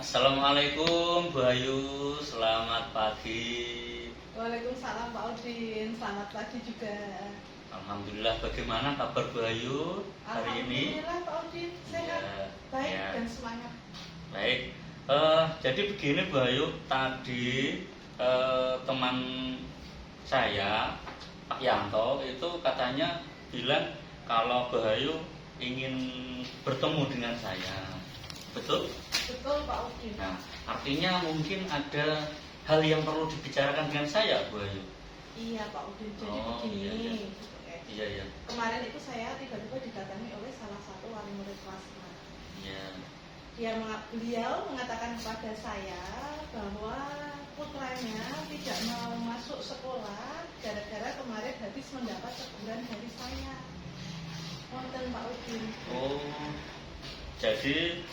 Assalamualaikum Bu Ayu, selamat pagi. Waalaikumsalam Pak Udin, selamat pagi juga. Alhamdulillah, bagaimana kabar Bu Ayu hari ini? Alhamdulillah Pak Udin, sehat, Ya, baik ya. dan semangat. Baik, jadi begini Bu Ayu, tadi teman saya Pak Yanto itu katanya bilang kalau Bu Ayu ingin bertemu dengan saya, betul? Betul Pak Udin. Nah, artinya mungkin ada hal yang perlu dibicarakan dengan saya, Bu Ayu. Iya Pak Udin, jadi Oh, begini. Iya, iya. Kemarin itu saya tiba-tiba didatangi oleh salah satu wali murid kelas 6. Iya. Beliau mengatakan kepada saya bahwa putranya tidak mau masuk sekolah gara-gara kemarin habis mendapat teguran dari saya. Wonten Pak Udin. Oh, jadi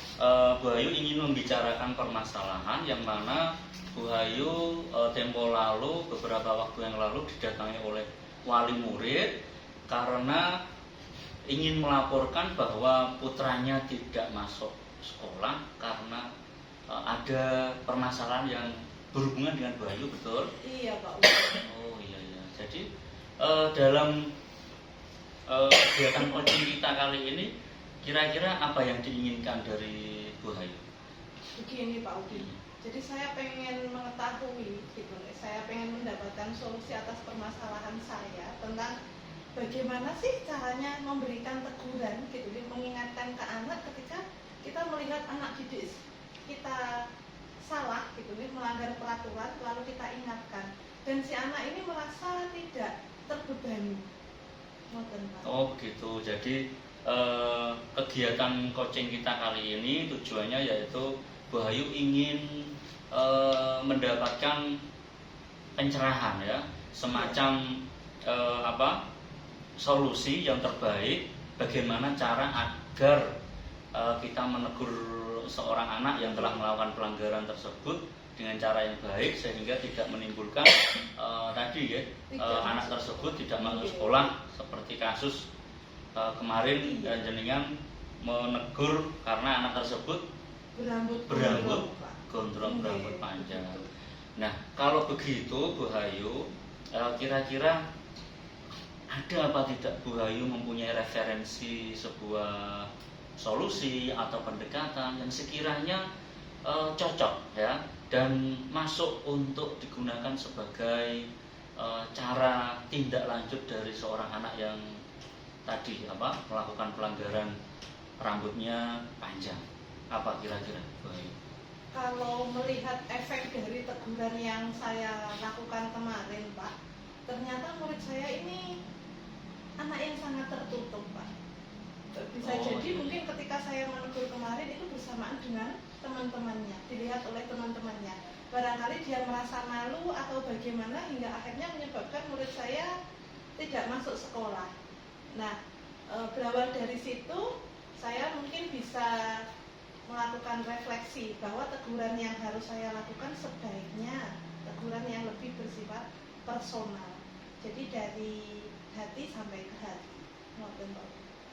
Bu Ayu ingin membicarakan permasalahan yang mana Bu Ayu tempo lalu, beberapa waktu yang lalu didatangi oleh wali murid karena ingin melaporkan bahwa putranya tidak masuk sekolah karena ada permasalahan yang berhubungan dengan Bu Ayu, betul? Iya Pak Udin. Oh iya, iya. Jadi dalam kegiatan coaching kita kali ini kira-kira apa yang diinginkan dari Bu Ayu? Begini Pak Udin, jadi saya pengen mengetahui gitu, saya pengen mendapatkan solusi atas permasalahan saya tentang bagaimana sih caranya memberikan teguran gitu, mengingatkan ke anak ketika kita melihat anak didik kita salah gitu, melanggar peraturan lalu kita ingatkan dan si anak ini merasa tidak terbebani. Oh begitu, jadi kegiatan coaching kita kali ini tujuannya yaitu Bu Ayu ingin mendapatkan pencerahan ya, semacam solusi yang terbaik bagaimana cara agar kita menegur seorang anak yang telah melakukan pelanggaran tersebut dengan cara yang baik sehingga tidak menimbulkan tadi ya anak tersebut tidak masuk sekolah seperti kasus kemarin jenengan menegur karena anak tersebut berambut gondrong berambut panjang. Nah kalau begitu Bu Ayu kira-kira ada apa tidak Bu Ayu mempunyai referensi sebuah solusi atau pendekatan yang sekiranya cocok ya dan masuk untuk digunakan sebagai cara tindak lanjut dari seorang anak yang tadi melakukan pelanggaran rambutnya panjang. Apa kira-kira Bu Ayu? Kalau melihat efek dari teguran yang saya lakukan kemarin Pak, ternyata murid saya ini anak yang sangat tertutup Pak. Bisa jadi mungkin ketika saya menegur kemarin itu bersamaan dengan teman-temannya, dilihat oleh teman-temannya. Barangkali dia merasa malu atau bagaimana hingga akhirnya menyebabkan murid saya tidak masuk sekolah. Nah, berawal dari situ saya mungkin bisa melakukan refleksi bahwa teguran yang harus saya lakukan sebaiknya teguran yang lebih bersifat personal. Jadi dari hati sampai ke hati.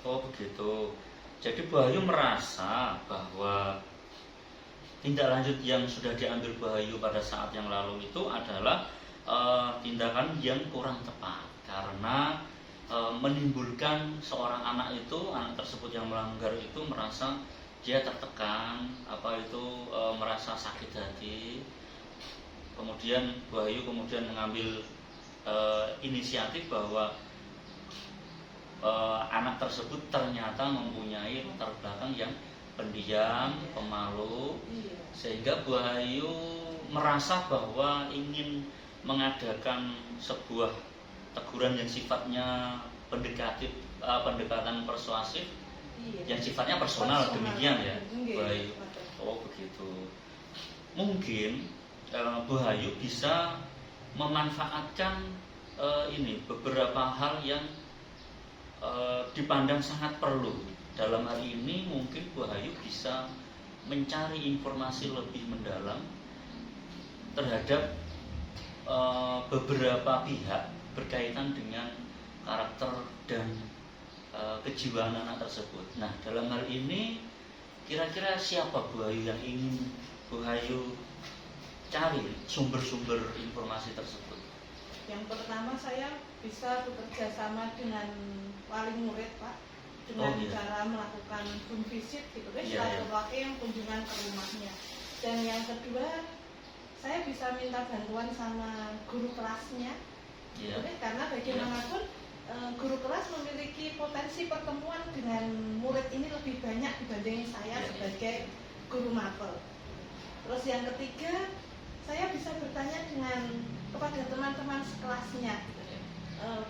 Oh begitu. Jadi Bu Ayu merasa bahwa tindak lanjut yang sudah diambil Bu Ayu pada saat yang lalu itu adalah tindakan yang kurang tepat karena menimbulkan seorang anak tersebut yang melanggar itu merasa dia tertekan, merasa sakit hati. Kemudian Bu Ayu mengambil inisiatif bahwa anak tersebut ternyata mempunyai latar belakang yang pendiam, pemalu, sehingga Bu Ayu merasa bahwa ingin mengadakan sebuah teguran yang sifatnya pendekatan persuasif, yang sifatnya personal demikian ya, Bu Ayu. Oh begitu. Mungkin Bu Ayu bisa memanfaatkan beberapa hal yang dipandang sangat perlu. Dalam hal ini mungkin Bu Ayu bisa mencari informasi lebih mendalam terhadap beberapa pihak berkaitan dengan karakter dan kejiwaan anak tersebut. Nah dalam hal ini kira-kira siapa Bu Ayu yang ingin Bu Ayu cari sumber-sumber informasi tersebut? Yang pertama saya bisa bekerja sama dengan wali murid Pak, dengan cara melakukan home visit gitu kan, silaturahim kunjungan ke rumahnya. Dan yang kedua saya bisa minta bantuan sama guru kelasnya, gitu kan, karena bagaimanapun guru kelas memiliki potensi pertemuan dengan murid ini lebih banyak dibanding saya sebagai guru mapel. Terus yang ketiga saya bisa bertanya kepada teman-teman sekelasnya,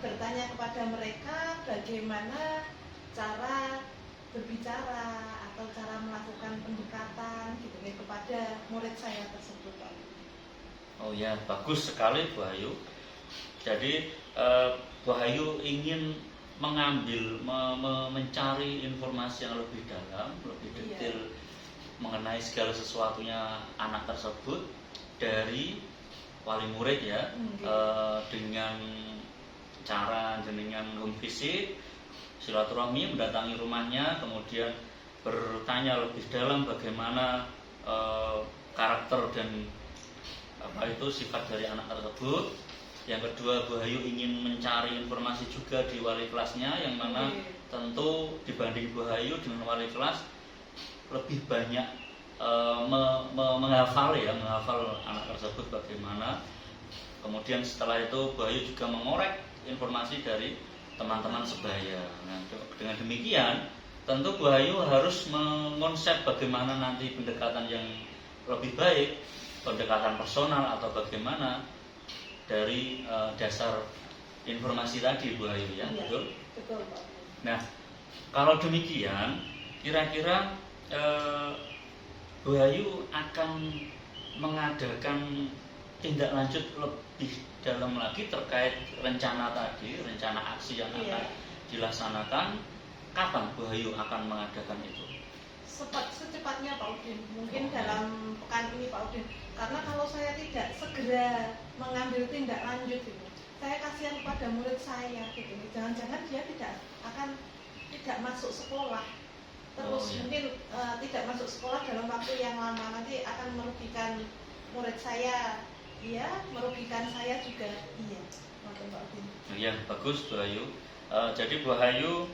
bertanya kepada mereka bagaimana cara berbicara atau cara melakukan pendekatan gitu ya kepada murid saya tersebut. Oh ya, bagus sekali Bu Ayu. Jadi Bu Ayu ingin mengambil, mencari informasi yang lebih dalam, lebih detail mengenai segala sesuatunya anak tersebut dari wali murid ya, dengan cara dengan home visit, silaturahmi, mendatangi rumahnya, kemudian bertanya lebih dalam bagaimana karakter dan sifat dari anak tersebut. Yang kedua, Bu Ayu ingin mencari informasi juga di wali kelasnya, yang mana tentu dibanding Bu Ayu dengan wali kelas lebih banyak menghafal anak tersebut bagaimana. Kemudian setelah itu Bu Ayu juga mengorek informasi dari teman-teman sebaya. Nah, dengan demikian tentu Bu Ayu harus mengonsep bagaimana nanti pendekatan yang lebih baik, pendekatan personal atau bagaimana dari dasar informasi tadi Bu Ayu ya, betul? Betul Pak. Nah, kalau demikian kira-kira Bu Ayu akan mengadakan tindak lanjut lebih dalam lagi terkait rencana tadi, rencana aksi yang akan dilaksanakan. Kapan Bu Ayu akan mengadakan itu? Secepatnya Pak Udin, mungkin dalam pekan ini Pak Udin. Karena kalau saya tidak segera mengambil tindak lanjut itu, saya kasihan kepada murid saya gitu. Jangan-jangan dia tidak masuk sekolah. Terus mungkin tidak masuk sekolah dalam waktu yang lama, nanti akan merugikan murid saya, merugikan saya juga, Pak Udin. Iya, bagus Bu Ayu. Jadi Bu Ayu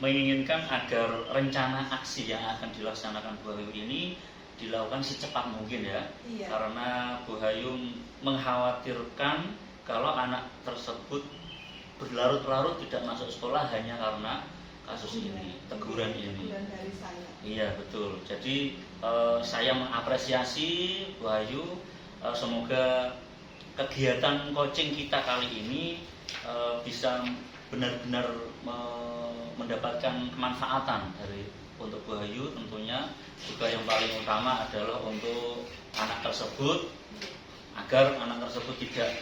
menginginkan agar rencana aksi yang akan dilaksanakan Bu Ayu ini dilakukan secepat mungkin ya. Karena Bu Ayu mengkhawatirkan kalau anak tersebut berlarut-larut tidak masuk sekolah hanya karena kasus ini, teguran ini. Dari saya. Iya betul. Jadi saya mengapresiasi Bu Ayu. Semoga kegiatan coaching kita kali ini bisa benar-benar mendapatkan kemanfaatan untuk Bu Ayu tentunya. Juga yang paling utama adalah untuk anak tersebut, agar anak tersebut tidak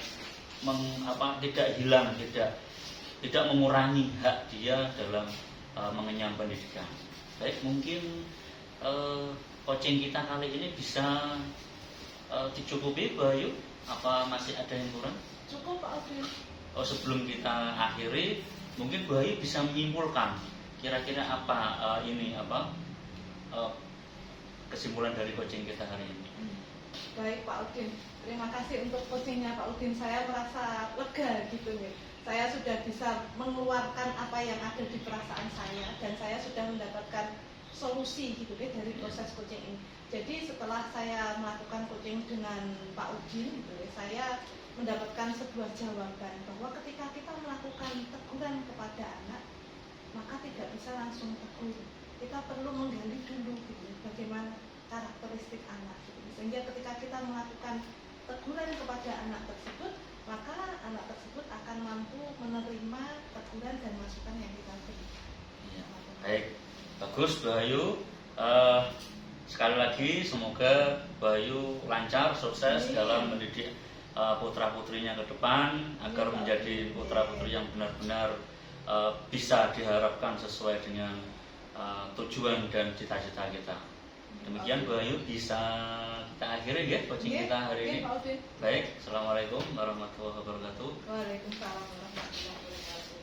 hilang, tidak mengurangi hak dia dalam mengenyam pendidikan. Baik, mungkin coaching kita kali ini bisa dicukupi Bu Ayu? Apa masih ada yang kurang? Cukup Pak Udin. Sebelum kita akhiri, mungkin Bu Ayu bisa menyimpulkan kira-kira apa kesimpulan dari coaching kita hari ini. Baik Pak Udin, terima kasih untuk coachingnya Pak Udin. Saya merasa lega gitu nih. Saya sudah bisa mengeluarkan apa yang ada di perasaan saya, dan saya sudah mendapatkan solusi gitu deh dari proses coaching ini. Jadi setelah saya melakukan coaching dengan Pak Udin gitu ya, saya mendapatkan sebuah jawaban bahwa ketika kita melakukan teguran kepada anak, maka tidak bisa langsung tegur. Kita perlu menggali dulu gitu, bagaimana karakteristik anak gitu. Sehingga ketika kita melakukan teguran kepada anak tersebut, maka anak tersebut akan mampu menerima teguran dan masukan yang kita beri. Baik, bagus Bu Ayu. Sekali lagi semoga Bu Ayu lancar, sukses dalam mendidik putra-putrinya ke depan, agar menjadi putra-putri yang benar-benar bisa diharapkan sesuai dengan tujuan dan cita-cita kita. Demikian Bu Ayu, bisa kita akhiri ya coaching kita hari ini. Baik, Assalamualaikum warahmatullahi wabarakatuh. Waalaikumsalam warahmatullahi wabarakatuh.